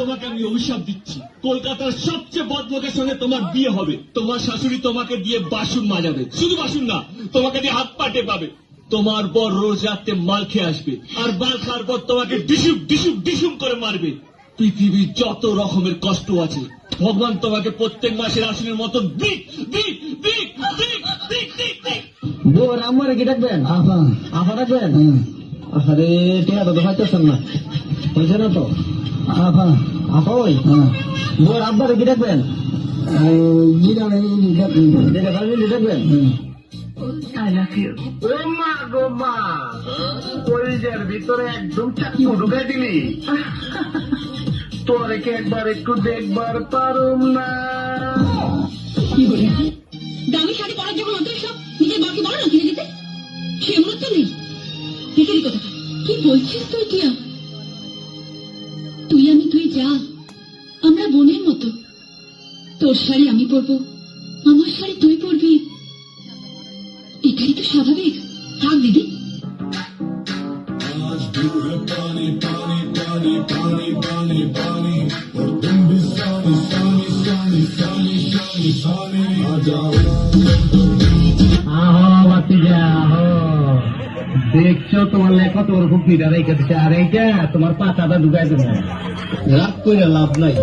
তোমাকে আমি অভিশাপ দিচ্ছি, কলকাতার সবচেয়ে বদলোকের সঙ্গে তোমার বিয়ে হবে। তোমার শাশুড়ি তোমাকে দিয়ে বাসন মাজাবে, শুধু বাসন না, তোমাকে দিয়ে হাত পা টেপাবে। তোমার বর রোজ রাতে মাল খেয়ে আসবে, আর মাল খাওয়ার পর তোমাকে ডিসুম ডিসুম ডিসুম করে মারবে। পৃথিবীর যত রকমের কষ্ট আছে, ভগবান তোমাকে প্রত্যেক মাসের আসনের মতন দিক দিক দিক দিক দিক দিক দিক। বোর আমারে কি ডাকবেন? আফা আফা ডাকবেন? আরে টিয়া তো দেখাচ্ছেন না, হয়েছে না তো? আফা আফা ওই বোর আব্বারে কি ডাকবেন? ডাকবেন পরিজার ভিতরে একদম চাকু ঢুকাই দিলি। তোরে কে একবার একটু দেখবার পারুম না। দামি শাড়ি পরার যখন অত সব নিজের বরকে বলো না কিনে দিতে, সেগুলো তো নেই। ভিখারি কথা কি বলছিস তুই? টিয়া তুই আমি তুই যা, আমরা বোনের মতো। তোর শাড়ি আমি পরবো, আমার শাড়ি তুই পরবি, এটাই তো স্বাভাবিক। থাক দিদি। দেখছো তোমার লেখা তোমার খুব পিঠা রেখে দিচ্ছে, আর এইটা তোমার পাতাটা ঢুকাই দেবো। রাগ করে লাভ নাই,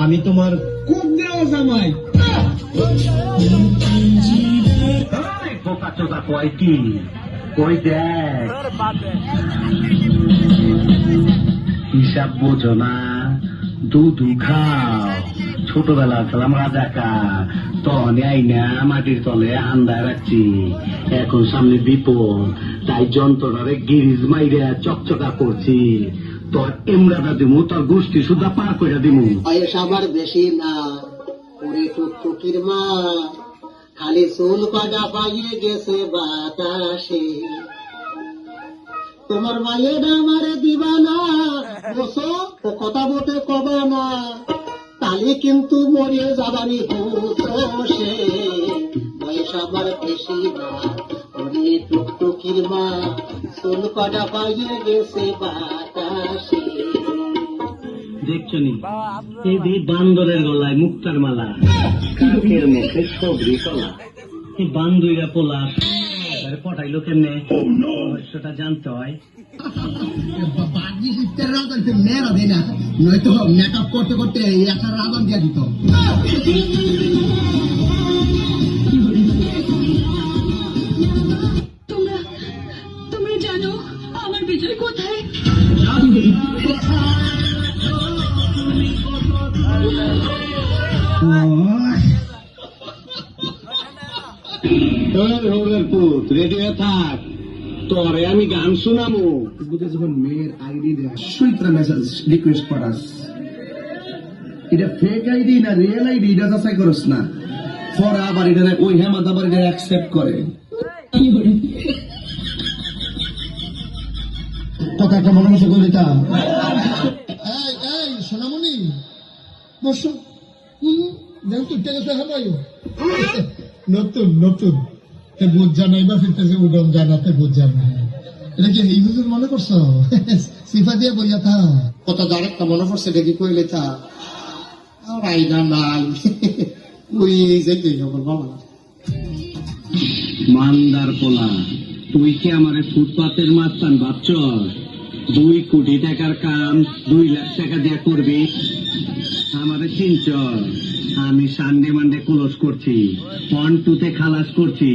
আমি তোমার খুব দেওয়া জামাই। বোকা চোদা কয় কি কই দেখ, হিসাব বোঝো না, দুধ খাও। ছোটবেলা ছিলাম রাজাকা, তখন আইনা মাটির তলে আন্দায় রাখছি। এখন সামনে বিপদ, তাই যন্ত্রটারে গিরিজ মাইরে চকচকা করছি। তোর এমরাটা দিমু, তোর গোষ্ঠী সুদ্ধা পার করে দিমু। বয়স আমার বেশি না, ওরে টুকটুকির মা, খালি চুল পাগা পাইয়ে গেছে বাতাসে। তোমার মায়ের আমার দিবা না, বসো ও কথা বলতে কবা না, তাহলে কিন্তু মরে যাবানি হুতোষে। বয়স আমার বেশি না, ওরে টুকটুকির মা, চুল পাগা পাইয়ে গেছে বাতাসে। দেখছো নি এই বান্দরের গলায় মুক্তার মালা, কাকের মুখে সবরি কলা। এই বান্দুইরা পোলা পটাইলো কেমনে, রহস্যটা জানতে হয়। মেয়েরা দেয় না, নয়তো মেকআপ করতে করতে একটা রাজান দিয়ে দিত। তোমরা জানো আমার বিজয় কোথায়? পুত রেডি হয়ে থাক, তোরে আমি গান শোনামু। যখন মেয়ের আইডি দেয় সুইত্রা মেসেজ রিকোয়েস্ট করাস, এটা ফেক আইডি না রিয়েল আইডি এটা যাচাই করস না। পরে আবার এটা ওই হেমাত আবার এটা অ্যাকসেপ্ট করে। কথা একটা মনে মতো বলি তা। এই সোনামণি বসো, নতুন নতুন বুঝ জানাইবা ফিরতেছে, উডম জানাতে বুঝ জানা। এটা কি এই হুজুর মনে করছো? সিফা দিয়ে বইয়া থা কথা আরেকটা মনে পড়ছে, এটা কি কইলে তা আইনা নাই ওই যেতে বাবা। মান্দার পোলা, তুই কি আমারে ফুটপাতের মাস্তান ভাবছ? 2 কোটি টাকার কাম 2 লাখ টাকা দিয়ে করবি? আমারে চিনচ? আমি সানডে মানডে ক্লোজ করছি, 1 2 খালাস করছি,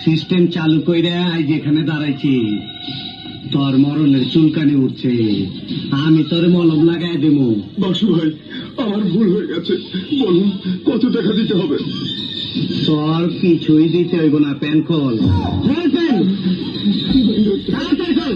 সিস্টেম চালু কইরা আজ এখানে দাঁড়াইছি। তোর মরণের চুলকানি উঠছে, আমি তোর মলম লাগাই দেবো। বাসু ভাই, আমার ভুল হয়ে গেছে, বলুন কত টাকা দিতে হবে? তোর কিছুই দিতে হইব না, প্যান খোল। তাড়াতাড়ি খোল।